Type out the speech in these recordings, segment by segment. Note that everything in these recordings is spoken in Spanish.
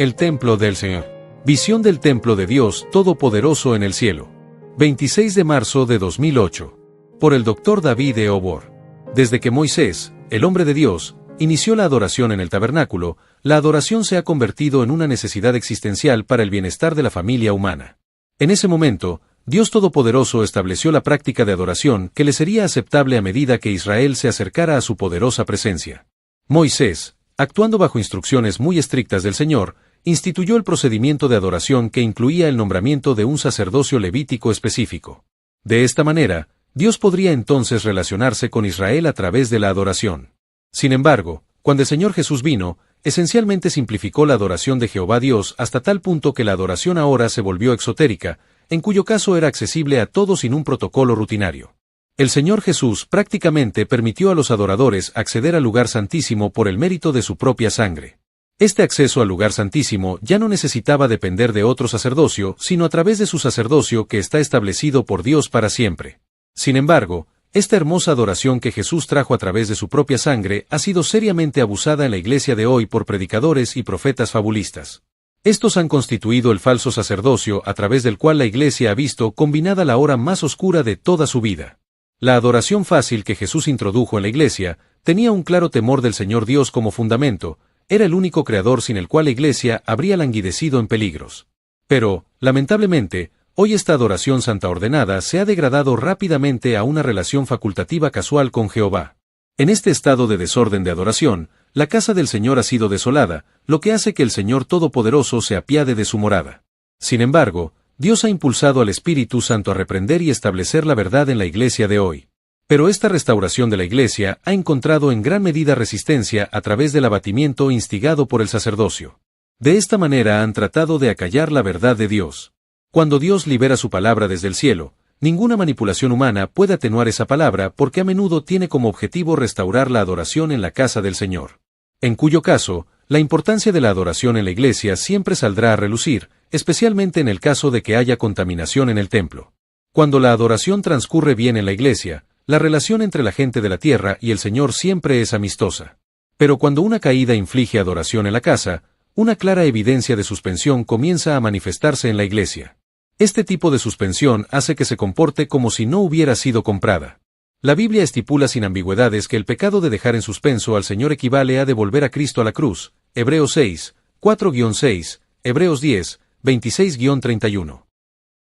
El templo del Señor. Visión del templo de Dios Todopoderoso en el cielo. 26 de marzo de 2008. Por el Dr. David E. Obor. Desde que Moisés, el hombre de Dios, inició la adoración en el tabernáculo, la adoración se ha convertido en una necesidad existencial para el bienestar de la familia humana. En ese momento, Dios Todopoderoso estableció la práctica de adoración que le sería aceptable a medida que Israel se acercara a su poderosa presencia. Moisés, actuando bajo instrucciones muy estrictas del Señor, instituyó el procedimiento de adoración que incluía el nombramiento de un sacerdocio levítico específico. De esta manera, Dios podría entonces relacionarse con Israel a través de la adoración. Sin embargo, cuando el Señor Jesús vino, esencialmente simplificó la adoración de Jehová Dios hasta tal punto que la adoración ahora se volvió exotérica, en cuyo caso era accesible a todos sin un protocolo rutinario. El Señor Jesús prácticamente permitió a los adoradores acceder al lugar santísimo por el mérito de su propia sangre. Este acceso al lugar santísimo ya no necesitaba depender de otro sacerdocio, sino a través de su sacerdocio que está establecido por Dios para siempre. Sin embargo, esta hermosa adoración que Jesús trajo a través de su propia sangre ha sido seriamente abusada en la iglesia de hoy por predicadores y profetas fabulistas. Estos han constituido el falso sacerdocio a través del cual la iglesia ha visto combinada la hora más oscura de toda su vida. La adoración fácil que Jesús introdujo en la iglesia tenía un claro temor del Señor Dios como fundamento, era el único creador sin el cual la iglesia habría languidecido en peligros. Pero, lamentablemente, hoy esta adoración santa ordenada se ha degradado rápidamente a una relación facultativa casual con Jehová. En este estado de desorden de adoración, la casa del Señor ha sido desolada, lo que hace que el Señor Todopoderoso se apiade de su morada. Sin embargo, Dios ha impulsado al Espíritu Santo a reprender y establecer la verdad en la iglesia de hoy. Pero esta restauración de la iglesia ha encontrado en gran medida resistencia a través del abatimiento instigado por el sacerdocio. De esta manera han tratado de acallar la verdad de Dios. Cuando Dios libera su palabra desde el cielo, ninguna manipulación humana puede atenuar esa palabra porque a menudo tiene como objetivo restaurar la adoración en la casa del Señor. En cuyo caso, la importancia de la adoración en la iglesia siempre saldrá a relucir, especialmente en el caso de que haya contaminación en el templo. Cuando la adoración transcurre bien en la iglesia, la relación entre la gente de la tierra y el Señor siempre es amistosa. Pero cuando una caída inflige adoración en la casa, una clara evidencia de suspensión comienza a manifestarse en la iglesia. Este tipo de suspensión hace que se comporte como si no hubiera sido comprada. La Biblia estipula sin ambigüedades que el pecado de dejar en suspenso al Señor equivale a devolver a Cristo a la cruz, Hebreos 6, 4-6, Hebreos 10, 26-31.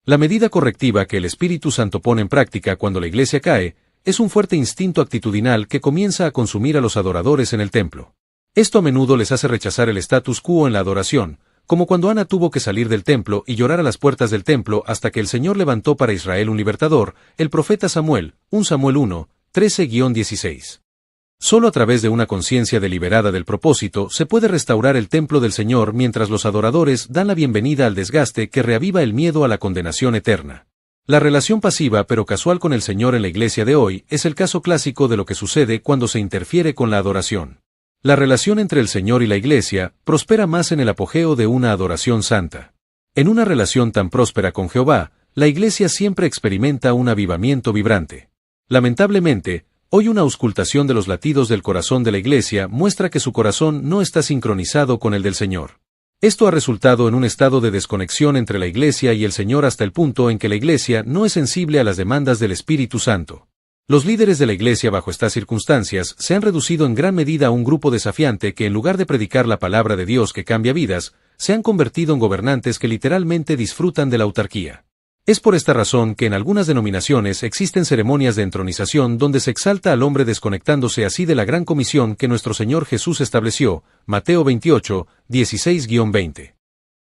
La medida correctiva que el Espíritu Santo pone en práctica cuando la iglesia cae, es un fuerte instinto actitudinal que comienza a consumir a los adoradores en el templo. Esto a menudo les hace rechazar el status quo en la adoración, como cuando Ana tuvo que salir del templo y llorar a las puertas del templo hasta que el Señor levantó para Israel un libertador, el profeta Samuel, 1 Samuel 1, 13-16. Solo a través de una conciencia deliberada del propósito se puede restaurar el templo del Señor mientras los adoradores dan la bienvenida al desgaste que reaviva el miedo a la condenación eterna. La relación pasiva pero casual con el Señor en la iglesia de hoy es el caso clásico de lo que sucede cuando se interfiere con la adoración. La relación entre el Señor y la iglesia prospera más en el apogeo de una adoración santa. En una relación tan próspera con Jehová, la iglesia siempre experimenta un avivamiento vibrante. Lamentablemente, hoy una auscultación de los latidos del corazón de la iglesia muestra que su corazón no está sincronizado con el del Señor. Esto ha resultado en un estado de desconexión entre la iglesia y el Señor hasta el punto en que la iglesia no es sensible a las demandas del Espíritu Santo. Los líderes de la iglesia bajo estas circunstancias se han reducido en gran medida a un grupo desafiante que en lugar de predicar la palabra de Dios que cambia vidas, se han convertido en gobernantes que literalmente disfrutan de la autarquía. Es por esta razón que en algunas denominaciones existen ceremonias de entronización donde se exalta al hombre desconectándose así de la gran comisión que nuestro Señor Jesús estableció, Mateo 28, 16-20.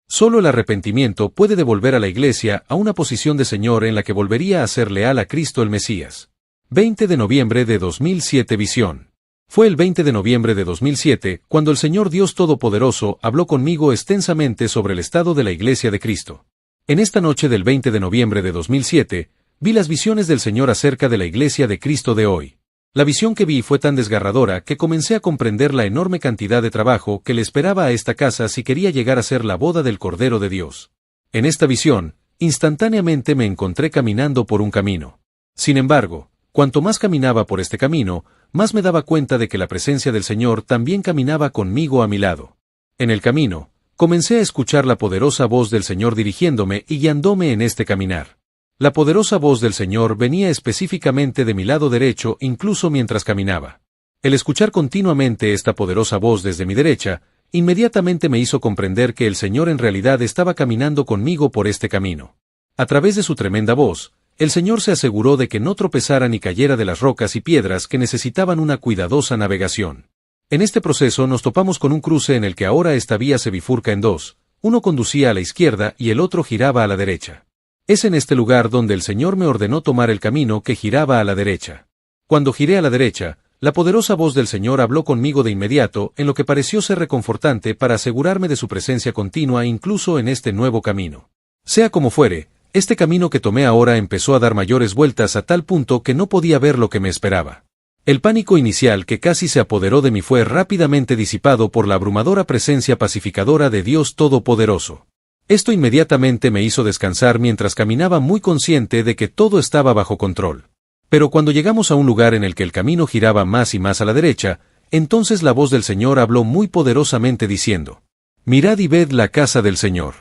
Solo el arrepentimiento puede devolver a la iglesia a una posición de Señor en la que volvería a ser leal a Cristo el Mesías. 20 de noviembre de 2007 Visión. Fue el 20 de noviembre de 2007 cuando el Señor Dios Todopoderoso habló conmigo extensamente sobre el estado de la Iglesia de Cristo. En esta noche del 20 de noviembre de 2007, vi las visiones del Señor acerca de la Iglesia de Cristo de hoy. La visión que vi fue tan desgarradora que comencé a comprender la enorme cantidad de trabajo que le esperaba a esta casa si quería llegar a ser la boda del Cordero de Dios. En esta visión, instantáneamente me encontré caminando por un camino. Sin embargo, cuanto más caminaba por este camino, más me daba cuenta de que la presencia del Señor también caminaba conmigo a mi lado. En el camino, comencé a escuchar la poderosa voz del Señor dirigiéndome y guiándome en este caminar. La poderosa voz del Señor venía específicamente de mi lado derecho incluso mientras caminaba. El escuchar continuamente esta poderosa voz desde mi derecha, inmediatamente me hizo comprender que el Señor en realidad estaba caminando conmigo por este camino. A través de su tremenda voz, el Señor se aseguró de que no tropezara ni cayera de las rocas y piedras que necesitaban una cuidadosa navegación. En este proceso nos topamos con un cruce en el que ahora esta vía se bifurca en dos, uno conducía a la izquierda y el otro giraba a la derecha. Es en este lugar donde el Señor me ordenó tomar el camino que giraba a la derecha. Cuando giré a la derecha, la poderosa voz del Señor habló conmigo de inmediato en lo que pareció ser reconfortante para asegurarme de su presencia continua incluso en este nuevo camino. Sea como fuere, este camino que tomé ahora empezó a dar mayores vueltas a tal punto que no podía ver lo que me esperaba. El pánico inicial que casi se apoderó de mí fue rápidamente disipado por la abrumadora presencia pacificadora de Dios Todopoderoso. Esto inmediatamente me hizo descansar mientras caminaba muy consciente de que todo estaba bajo control. Pero cuando llegamos a un lugar en el que el camino giraba más y más a la derecha, entonces la voz del Señor habló muy poderosamente diciendo: «Mirad y ved la casa del Señor».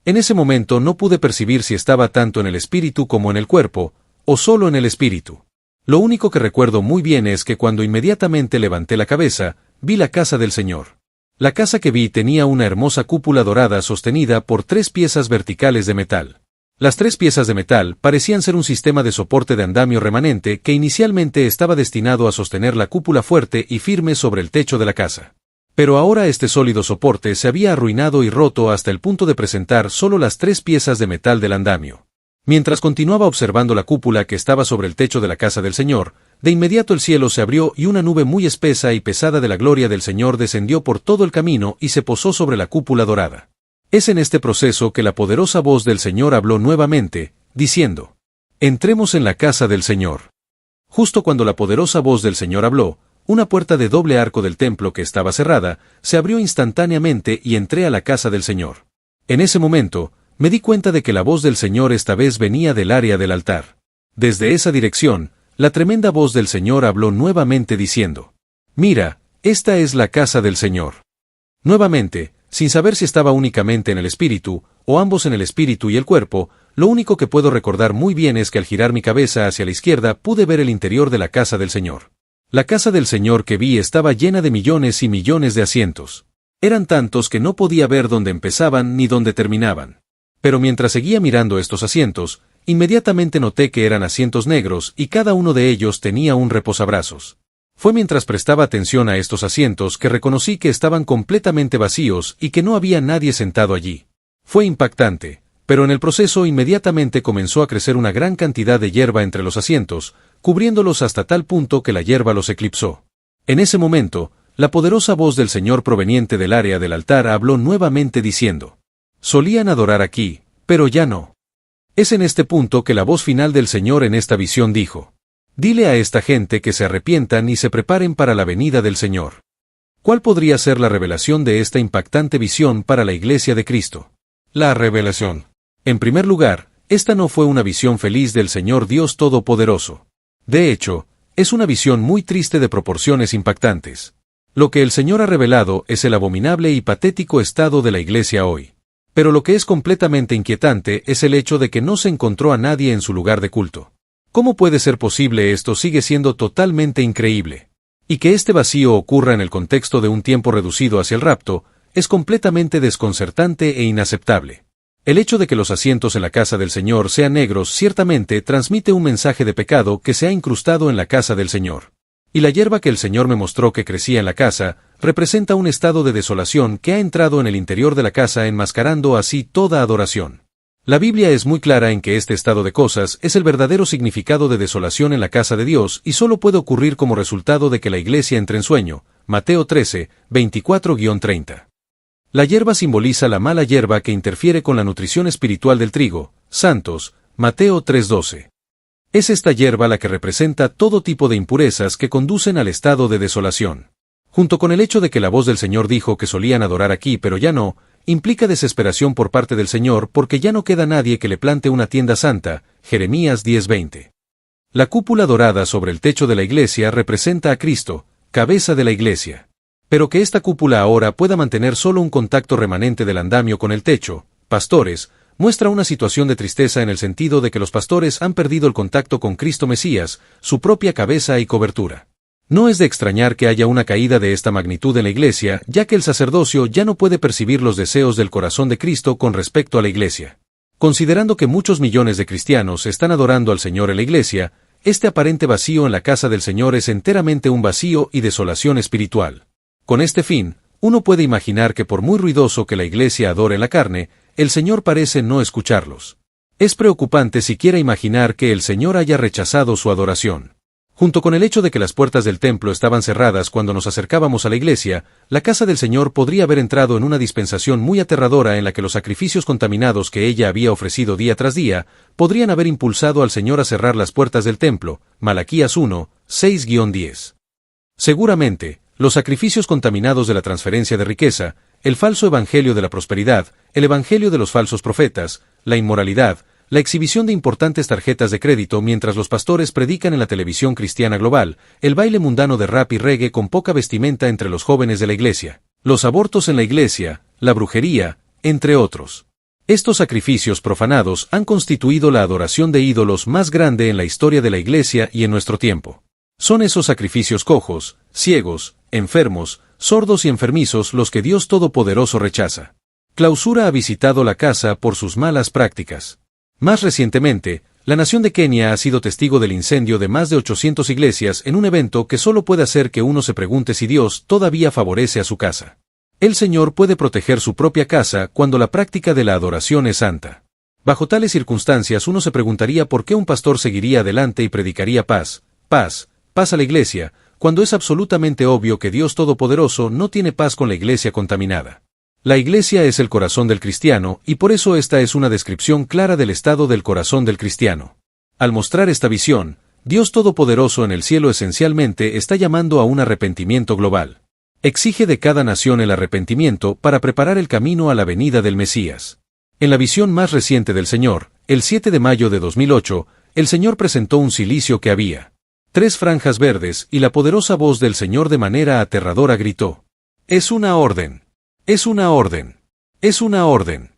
En ese momento no pude percibir si estaba tanto en el espíritu como en el cuerpo, o solo en el espíritu. Lo único que recuerdo muy bien es que cuando inmediatamente levanté la cabeza, vi la casa del Señor. La casa que vi tenía una hermosa cúpula dorada sostenida por 3 piezas verticales de metal. Las 3 piezas de metal parecían ser un sistema de soporte de andamio remanente que inicialmente estaba destinado a sostener la cúpula fuerte y firme sobre el techo de la casa. Pero ahora este sólido soporte se había arruinado y roto hasta el punto de presentar solo las 3 piezas de metal del andamio. Mientras continuaba observando la cúpula que estaba sobre el techo de la casa del Señor, de inmediato el cielo se abrió y una nube muy espesa y pesada de la gloria del Señor descendió por todo el camino y se posó sobre la cúpula dorada. Es en este proceso que la poderosa voz del Señor habló nuevamente, diciendo: «Entremos en la casa del Señor». Justo cuando la poderosa voz del Señor habló, una puerta de doble arco del templo que estaba cerrada, se abrió instantáneamente y entré a la casa del Señor. En ese momento, me di cuenta de que la voz del Señor esta vez venía del área del altar. Desde esa dirección, la tremenda voz del Señor habló nuevamente diciendo: «Mira, esta es la casa del Señor». Nuevamente, sin saber si estaba únicamente en el espíritu, o ambos en el espíritu y el cuerpo, lo único que puedo recordar muy bien es que al girar mi cabeza hacia la izquierda pude ver el interior de la casa del Señor. La casa del Señor que vi estaba llena de millones y millones de asientos. Eran tantos que no podía ver dónde empezaban ni dónde terminaban. Pero mientras seguía mirando estos asientos, inmediatamente noté que eran asientos negros y cada uno de ellos tenía un reposabrazos. Fue mientras prestaba atención a estos asientos que reconocí que estaban completamente vacíos y que no había nadie sentado allí. Fue impactante, pero en el proceso inmediatamente comenzó a crecer una gran cantidad de hierba entre los asientos, cubriéndolos hasta tal punto que la hierba los eclipsó. En ese momento, la poderosa voz del Señor proveniente del área del altar habló nuevamente diciendo: «Solían adorar aquí, pero ya no». Es en este punto que la voz final del Señor en esta visión dijo: «Dile a esta gente que se arrepientan y se preparen para la venida del Señor». ¿Cuál podría ser la revelación de esta impactante visión para la Iglesia de Cristo? La revelación. En primer lugar, esta no fue una visión feliz del Señor Dios Todopoderoso. De hecho, es una visión muy triste de proporciones impactantes. Lo que el Señor ha revelado es el abominable y patético estado de la Iglesia hoy. Pero lo que es completamente inquietante es el hecho de que no se encontró a nadie en su lugar de culto. ¿Cómo puede ser posible esto? Sigue siendo totalmente increíble. Y que este vacío ocurra en el contexto de un tiempo reducido hacia el rapto, es completamente desconcertante e inaceptable. El hecho de que los asientos en la casa del Señor sean negros ciertamente transmite un mensaje de pecado que se ha incrustado en la casa del Señor. Y la hierba que el Señor me mostró que crecía en la casa, representa un estado de desolación que ha entrado en el interior de la casa enmascarando así toda adoración. La Biblia es muy clara en que este estado de cosas es el verdadero significado de desolación en la casa de Dios y solo puede ocurrir como resultado de que la iglesia entre en sueño. Mateo 13, 24-30. La hierba simboliza la mala hierba que interfiere con la nutrición espiritual del trigo, santos, Mateo 3:12. Es esta hierba la que representa todo tipo de impurezas que conducen al estado de desolación. Junto con el hecho de que la voz del Señor dijo que solían adorar aquí pero ya no, implica desesperación por parte del Señor porque ya no queda nadie que le plante una tienda santa, Jeremías 10:20. La cúpula dorada sobre el techo de la iglesia representa a Cristo, cabeza de la iglesia. Pero que esta cúpula ahora pueda mantener solo un contacto remanente del andamio con el techo, pastores, muestra una situación de tristeza en el sentido de que los pastores han perdido el contacto con Cristo Mesías, su propia cabeza y cobertura. No es de extrañar que haya una caída de esta magnitud en la Iglesia, ya que el sacerdocio ya no puede percibir los deseos del corazón de Cristo con respecto a la Iglesia. Considerando que muchos millones de cristianos están adorando al Señor en la Iglesia, este aparente vacío en la casa del Señor es enteramente un vacío y desolación espiritual. Con este fin, uno puede imaginar que por muy ruidoso que la Iglesia adore en la carne, el Señor parece no escucharlos. Es preocupante siquiera imaginar que el Señor haya rechazado su adoración. Junto con el hecho de que las puertas del templo estaban cerradas cuando nos acercábamos a la iglesia, la casa del Señor podría haber entrado en una dispensación muy aterradora en la que los sacrificios contaminados que ella había ofrecido día tras día, podrían haber impulsado al Señor a cerrar las puertas del templo. Malaquías 1, 6-10. Seguramente, los sacrificios contaminados de la transferencia de riqueza, el falso evangelio de la prosperidad, el evangelio de los falsos profetas, la inmoralidad, la exhibición de importantes tarjetas de crédito mientras los pastores predican en la televisión cristiana global, el baile mundano de rap y reggae con poca vestimenta entre los jóvenes de la iglesia, los abortos en la iglesia, la brujería, entre otros. Estos sacrificios profanados han constituido la adoración de ídolos más grande en la historia de la iglesia y en nuestro tiempo. Son esos sacrificios cojos, ciegos, enfermos, sordos y enfermizos los que Dios Todopoderoso rechaza. Clausura ha visitado la casa por sus malas prácticas. Más recientemente, la nación de Kenia ha sido testigo del incendio de más de 800 iglesias en un evento que solo puede hacer que uno se pregunte si Dios todavía favorece a su casa. El Señor puede proteger su propia casa cuando la práctica de la adoración es santa. Bajo tales circunstancias uno se preguntaría por qué un pastor seguiría adelante y predicaría paz, paz, paz a la iglesia, cuando es absolutamente obvio que Dios Todopoderoso no tiene paz con la iglesia contaminada. La iglesia es el corazón del cristiano, y por eso esta es una descripción clara del estado del corazón del cristiano. Al mostrar esta visión, Dios Todopoderoso en el cielo esencialmente está llamando a un arrepentimiento global. Exige de cada nación el arrepentimiento para preparar el camino a la venida del Mesías. En la visión más reciente del Señor, el 7 de mayo de 2008, el Señor presentó un cilicio que había 3 franjas verdes y la poderosa voz del Señor de manera aterradora gritó: «Es una orden. Es una orden. Es una orden.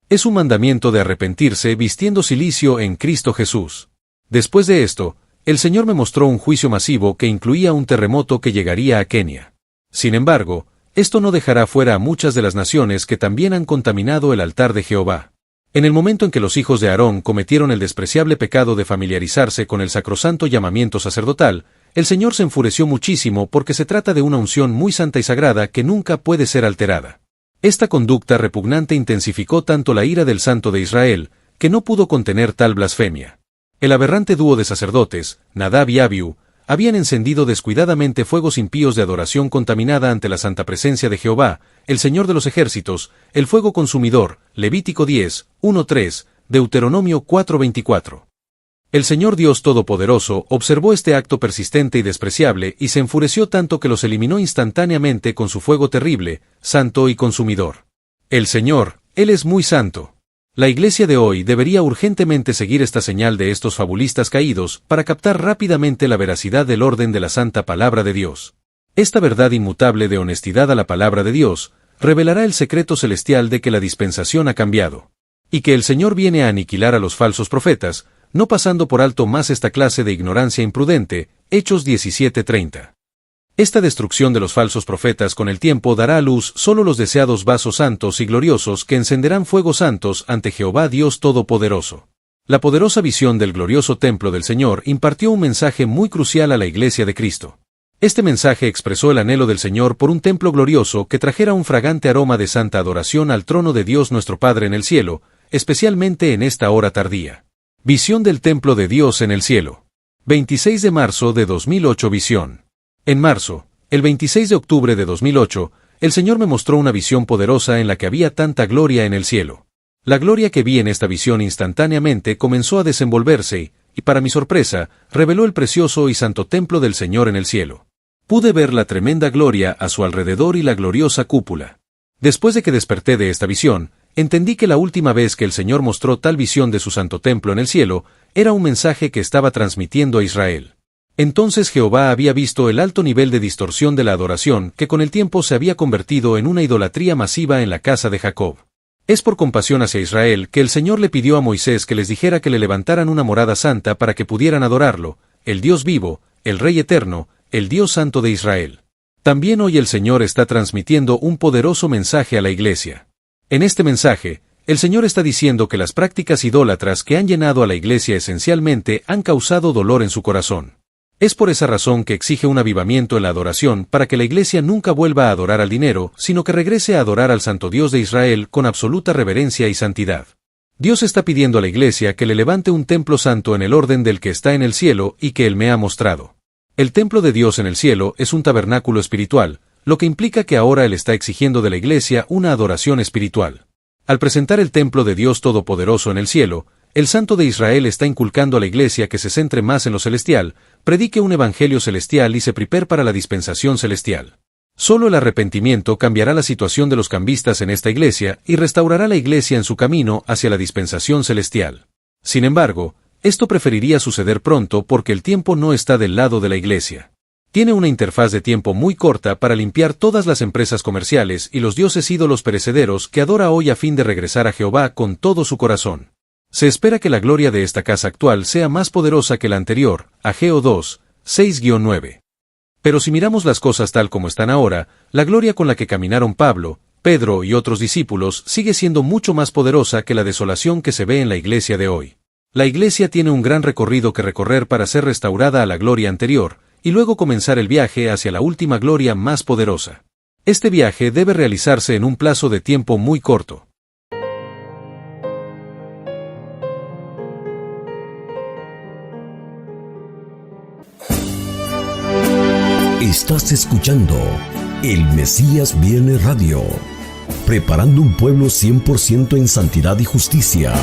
Es un mandamiento de arrepentirse vistiendo cilicio en Cristo Jesús». Después de esto, el Señor me mostró un juicio masivo que incluía un terremoto que llegaría a Kenia. Sin embargo, esto no dejará fuera a muchas de las naciones que también han contaminado el altar de Jehová. En el momento en que los hijos de Aarón cometieron el despreciable pecado de familiarizarse con el sacrosanto llamamiento sacerdotal, el Señor se enfureció muchísimo porque se trata de una unción muy santa y sagrada que nunca puede ser alterada. Esta conducta repugnante intensificó tanto la ira del Santo de Israel, que no pudo contener tal blasfemia. El aberrante dúo de sacerdotes, Nadab y Abiú, habían encendido descuidadamente fuegos impíos de adoración contaminada ante la santa presencia de Jehová, el Señor de los ejércitos, el fuego consumidor, Levítico 10, 1-3, Deuteronomio 4:24. El Señor Dios Todopoderoso observó este acto persistente y despreciable y se enfureció tanto que los eliminó instantáneamente con su fuego terrible, santo y consumidor. El Señor, Él es muy santo. La iglesia de hoy debería urgentemente seguir esta señal de estos fabulistas caídos para captar rápidamente la veracidad del orden de la santa palabra de Dios. Esta verdad inmutable de honestidad a la palabra de Dios revelará el secreto celestial de que la dispensación ha cambiado, y que el Señor viene a aniquilar a los falsos profetas, no pasando por alto más esta clase de ignorancia imprudente. Hechos 17:30. Esta destrucción de los falsos profetas con el tiempo dará a luz solo los deseados vasos santos y gloriosos que encenderán fuegos santos ante Jehová Dios Todopoderoso. La poderosa visión del glorioso templo del Señor impartió un mensaje muy crucial a la Iglesia de Cristo. Este mensaje expresó el anhelo del Señor por un templo glorioso que trajera un fragante aroma de santa adoración al trono de Dios nuestro Padre en el cielo, especialmente en esta hora tardía. Visión del templo de Dios en el cielo. 26 de marzo de 2008. Visión. En marzo, el 26 de octubre de 2008, el Señor me mostró una visión poderosa en la que había tanta gloria en el cielo. La gloria que vi en esta visión instantáneamente comenzó a desenvolverse y, para mi sorpresa, reveló el precioso y santo templo del Señor en el cielo. Pude ver la tremenda gloria a su alrededor y la gloriosa cúpula. Después de que desperté de esta visión, entendí que la última vez que el Señor mostró tal visión de su santo templo en el cielo, era un mensaje que estaba transmitiendo a Israel. Entonces Jehová había visto el alto nivel de distorsión de la adoración que con el tiempo se había convertido en una idolatría masiva en la casa de Jacob. Es por compasión hacia Israel que el Señor le pidió a Moisés que les dijera que le levantaran una morada santa para que pudieran adorarlo, el Dios vivo, el Rey eterno, el Dios santo de Israel. También hoy el Señor está transmitiendo un poderoso mensaje a la iglesia. En este mensaje, el Señor está diciendo que las prácticas idólatras que han llenado a la iglesia esencialmente han causado dolor en su corazón. Es por esa razón que exige un avivamiento en la adoración para que la iglesia nunca vuelva a adorar al dinero, sino que regrese a adorar al Santo Dios de Israel con absoluta reverencia y santidad. Dios está pidiendo a la iglesia que le levante un templo santo en el orden del que está en el cielo y que Él me ha mostrado. El templo de Dios en el cielo es un tabernáculo espiritual, lo que implica que ahora Él está exigiendo de la iglesia una adoración espiritual. Al presentar el templo de Dios Todopoderoso en el cielo, el Santo de Israel está inculcando a la iglesia que se centre más en lo celestial, predique un evangelio celestial y se prepare para la dispensación celestial. Solo el arrepentimiento cambiará la situación de los cambistas en esta iglesia y restaurará la iglesia en su camino hacia la dispensación celestial. Sin embargo, esto preferiría suceder pronto porque el tiempo no está del lado de la iglesia. Tiene una interfaz de tiempo muy corta para limpiar todas las empresas comerciales y los dioses ídolos perecederos que adora hoy a fin de regresar a Jehová con todo su corazón. Se espera que la gloria de esta casa actual sea más poderosa que la anterior, Ageo 2, 6-9. Pero si miramos las cosas tal como están ahora, la gloria con la que caminaron Pablo, Pedro y otros discípulos sigue siendo mucho más poderosa que la desolación que se ve en la iglesia de hoy. La iglesia tiene un gran recorrido que recorrer para ser restaurada a la gloria anterior, y luego comenzar el viaje hacia la última gloria más poderosa. Este viaje debe realizarse en un plazo de tiempo muy corto. Estás escuchando El Mesías Viene Radio, preparando un pueblo 100% en santidad y justicia.